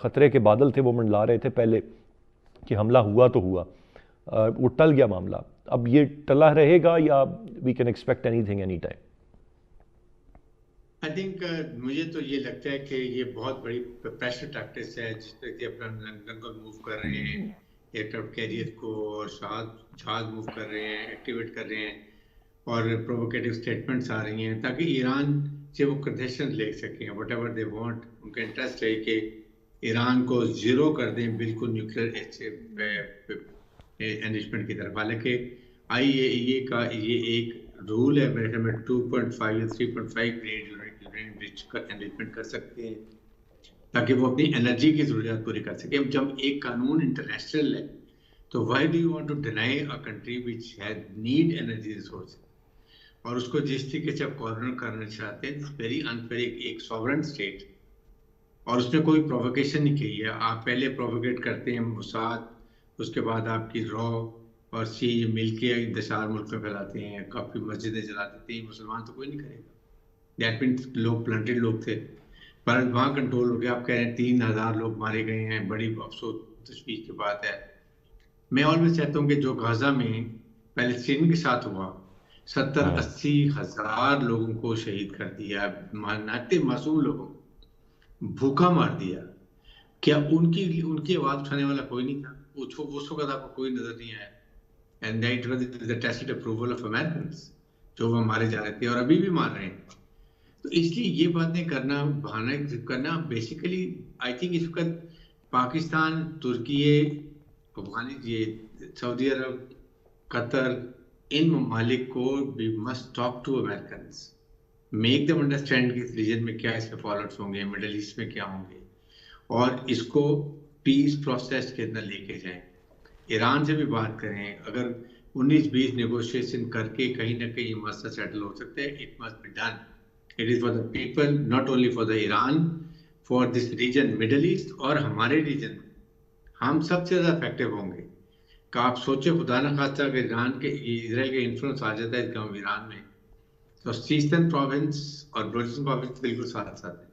ख़तरे के बादल थे वो मंडला रहे थे पहले कि हमला हुआ तो हुआ, वो टल गया मामला, अब ये टला रहेगा या we can expect anything any time? I think मुझे तो ये लगता है कि ये बहुत बड़ी प्रेशर टैक्टिक्स है, जिस तरह से अपना लंदन को मूव कर रहे हैं, एयरक्राफ्ट कैरियर को और जहाज मूव कर रहे हैं, एक्टिवेट कर रहे हैं, और प्रोवोकेटिव स्टेटमेंट्स आ रही हैं ताकि ईरान से वो कंसेशन ले सकें, वट एवर दे वांट। उनका इंटरेस्ट है कि ईरान को ज़ीरो कर दें बिल्कुल न्यूक्लियर एनरिचमेंट की तरफ। हालांकि IAEA का ये एक रूल है, मेरे ख्याल में 2.5 या 3.5 ग्रेड एनरिचमेंट कर सकते हैं ताकि वो अपनी एनर्जी की ज़रूरियात पूरी कर सके। जब एक कानून इंटरनेशनल है तो why do you want to deny a country which has need energy resource, और उसको जिस तरीके से आप कॉर्नर करना चाहते हैं, वेरी अनफेयर। एक सॉवरेन स्टेट, और उसने कोई प्रोवोकेशन नहीं की है। आप पहले प्रोवोकेट करते हैं मोसाद, उसके बाद आपकी रॉ और सी मिलके इंतशार मुल्क में फैलाते हैं, काफ़ी मस्जिदें जला देते हैं। मुसलमान तो कोई नहीं करेगा, दैट मीन्स लोग प्लंटेड लोग थे, पर वहाँ कंट्रोल हो गया। आप कह रहे हैं 3000 लोग मारे गए हैं, बड़ी अफसोस तशवीश की बात है। मैं ऑलवेज चाहता हूँ कि जो गाजा में पैलेस्टीन के साथ हुआ, 70-80 हज़ार लोगों को शहीद कर दिया, नाते मासूम लोगों भूखा मार दिया, क्या उनकी आवाज़ उठाने वाला कोई नहीं था? उस वक्त आपको कोई नजर नहीं आया। And that was the tacit approval of Americans, जो वो मारे जा रहे थे और अभी भी मार रहे हैं। तो इसलिए ये बातें करना, बहाना करना, बेसिकली आई थिंक इस वक्त पाकिस्तान, तुर्की, सऊदी अरब, कतर, इन ममालिक को we must talk to Americans, make them understand कि इस रीजन में क्या इसके फॉलोअर्स होंगे, मिडल ईस्ट में क्या होंगे, और इसको पीस प्रोसेस के अंदर लेके जाएं। ईरान से भी बात करें, अगर 19-20 नेगोशिएशन करके कहीं ना कहीं ये मसला सेटल हो सकता है, it must be done. It is for the people, not only for the Iran, for this region, Middle East और हमारे रीजन। हम सबसे ज़्यादा इफेक्टिव होंगे। का आप सोचे, खुदा न खास्ता अगर इसराइल का इन्फ्लुएंस आ जाता है गाँव ईरान में, तो सीस्टर्न प्रोविंस और बलूचिस्तान प्रोविंस बिल्कुल साथ साथ है,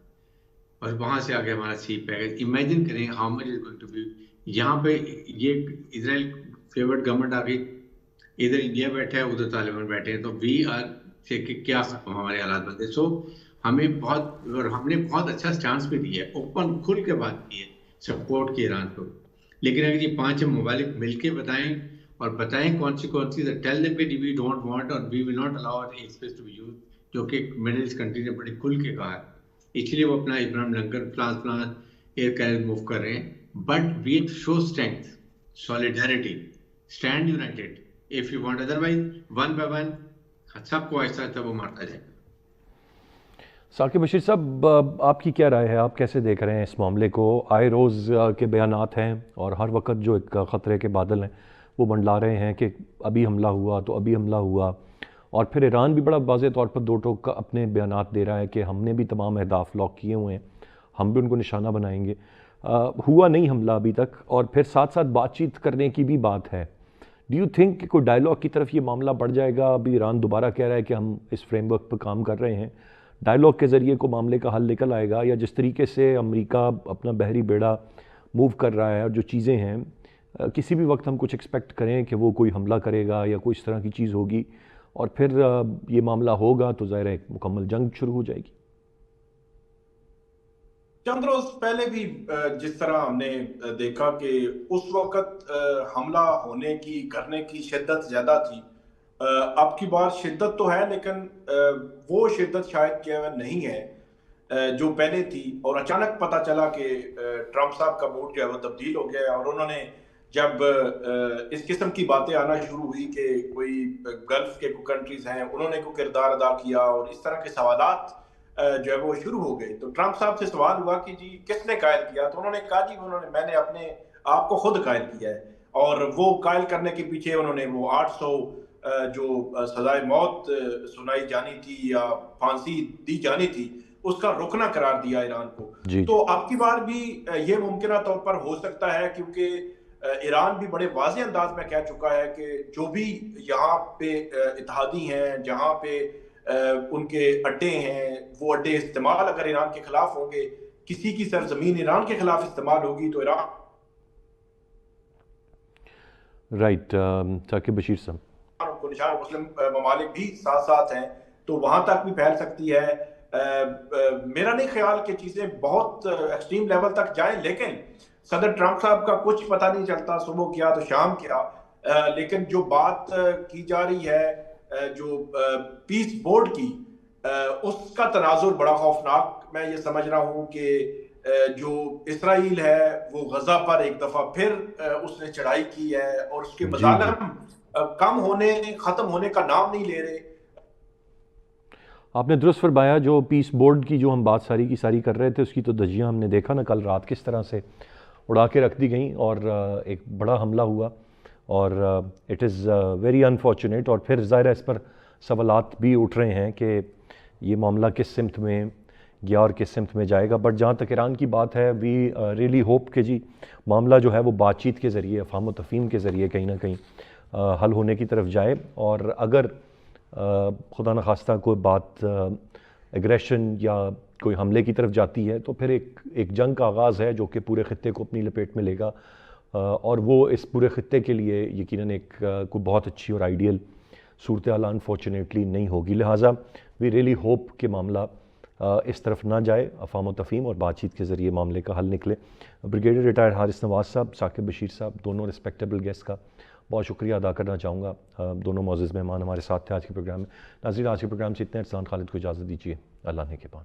और वहाँ से आगे हमारा सी पैकेज। इमेजिन करें how much is going to be. यहाँ पे ये इसराइल फेवर्ड गवर्नमेंट आ गई, इधर इंडिया बैठा है, उधर तालिबान बैठे हैं, तो वी आर से क्या हमारे हालात बनते। सो हमने बहुत अच्छा स्टांस भी दिया है, ओपन खुल के बात की है, सपोर्ट की ईरान को। लेकिन अगर ये 5 ममालिक मिलके बताएं कौन सी टेल देम कि वी डोंट वांट और we will not allow our space to be used, जो कि मिडिल ईस्ट कंट्री ने बड़ी खुल के कहा है। इसलिए वो अपना Abraham Lincoln plan air carrier move कर रहे हैं। But we have to show strength, solidarity, stand united. If you want, otherwise one by one सबको ऐसा था वो मारता जाएगा। साकिब बशीर साहब, आपकी क्या राय है? आप कैसे देख रहे हैं इस मामले को? आए रोज़ के बयानात हैं और हर वक्त जो एक ख़तरे के बादल हैं वो मंडला रहे हैं कि अभी हमला हुआ तो अभी हमला हुआ, और फिर ईरान भी बड़ा वाज़ेह तौर पर दो टोक का अपने बयानात दे रहा है कि हमने भी तमाम अहदाफ लॉक किए हुए हैं, हम भी उनको निशाना बनाएंगे। हुआ नहीं हमला अभी तक, और फिर साथ साथ बातचीत करने की भी बात है। डू यू थिंक कि कोई डायलॉग की तरफ ये मामला बढ़ जाएगा? अभी ईरान दोबारा कह रहा है कि हम इस फ्रेमवर्क पर काम कर रहे हैं, डायलॉग के ज़रिए को मामले का हल निकल आएगा, या जिस तरीके से अमेरिका अपना बहरी बेड़ा मूव कर रहा है और जो चीज़ें हैं किसी भी वक्त हम कुछ एक्सपेक्ट करें कि वो कोई हमला करेगा या कोई इस तरह की चीज़ होगी, और फिर ये मामला होगा तो ज़ाहिर है एक मुकम्मल जंग शुरू हो जाएगी। चंद रोज पहले भी जिस तरह हमने देखा कि उस वक्त हमला होने की करने की शिद्दत ज्यादा थी। अब की बार शिद्दत तो है, लेकिन वो शिद्दत शायद क्या नहीं है जो पहले थी। और अचानक पता चला कि ट्रंप साहब का मूड जो है वो तब्दील हो गया है, और उन्होंने जब इस किस्म की बातें आना शुरू हुई कि कोई गल्फ के कंट्रीज हैं, उन्होंने कोई किरदार अदा किया और इस तरह के सवालात जो है वो शुरू हो गए। तो ट्रंप साहब से सवाल हुआ कि जी किसने कायल किया, तो उन्होंने कहा जी मैंने अपने आप को खुद कायल किया है। और वो कायल करने के पीछे उन्होंने वो 800 जो सजाए मौत सुनाई जानी थी या फांसी दी जानी थी, उसका रुकना करार दिया ईरान को। जी। तो अब की बार भी ये मुमकिन तौर पर हो सकता है, क्योंकि ईरान भी बड़े वाज़ेह अंदाज में कह चुका है कि जो भी यहाँ पे इत्तेहादी हैं, जहाँ पे उनके अड्डे हैं, वो अड्डे इस्तेमाल अगर ईरान के खिलाफ होंगे, किसी की सरजमीन ईरान के खिलाफ इस्तेमाल होगी तो ईरान। राइट। साकिब बशीर साहब, उनको निशान मुस्लिम ममालिक भी साथ साथ हैं, तो वहां तक भी फैल सकती है। मेरा नहीं ख्याल कि चीजें बहुत एक्सट्रीम लेवल तक जाएं, लेकिन सदर ट्रंप साहब का कुछ पता नहीं चलता, सुबह क्या तो शाम क्या। लेकिन जो बात की जा रही है जो पीस बोर्ड की, उसका तनाजुर बड़ा खौफनाक मैं ये समझ रहा हूँ कि जो इसराइल है वो गजा पर एक दफा फिर उसने चढ़ाई की है, और उसके जी जी, मजालिम कम होने खत्म होने का नाम नहीं ले रहे। आपने दुरुस्त फरमाया। जो पीस बोर्ड की जो हम बात सारी की सारी कर रहे थे, उसकी तो धज्जियाँ हमने देखा ना कल रात किस तरह से उड़ा के रख दी गई, और एक बड़ा हमला हुआ, और इट इज़ वेरी अनफॉर्चुनेट। और फिर ज़ाहिर है इस पर सवालात भी उठ रहे हैं कि ये मामला किस सिमत में गया और किस सिमत में जाएगा। बट जहाँ तक ईरान की बात है, वी रियली होप कि जी मामला जो है वो बातचीत के ज़रिए, अफ़हाम व तफ़हीम के ज़रिए कहीं ना कहीं हल होने की तरफ जाए। और अगर खुदा न खास्ता कोई बात एग्रेशन या कोई हमले की तरफ जाती है, तो फिर एक जंग का आगाज़ है जो कि पूरे ख़ित्ते को अपनी लपेट में लेगा, और वो इस पूरे ख़ित्ते के लिए यकीनन एक कोई बहुत अच्छी और आइडियल सूरत हाल अनफॉर्चुनेटली नहीं होगी। लिहाजा वी रियली होप कि मामला इस तरफ ना जाए, अफ़हाम व तफ़हीम और बातचीत के ज़रिए मामले का हल निकले। ब्रिगेडियर रिटायर्ड हारिस नवाज़ साहब, साकिब बशीर साहब, दोनों रिस्पेक्टेबल गेस्ट का बहुत शुक्रिया अदा करना चाहूँगा। दोनों मोअज़्ज़ज़ मेहमान हमारे साथ थे आज के प्रोग्राम में। नाज़रीन, आज के प्रोग्राम से इतने। अरसान खालिद को इजाज़त दीजिए। अल्लाह ने के बाद।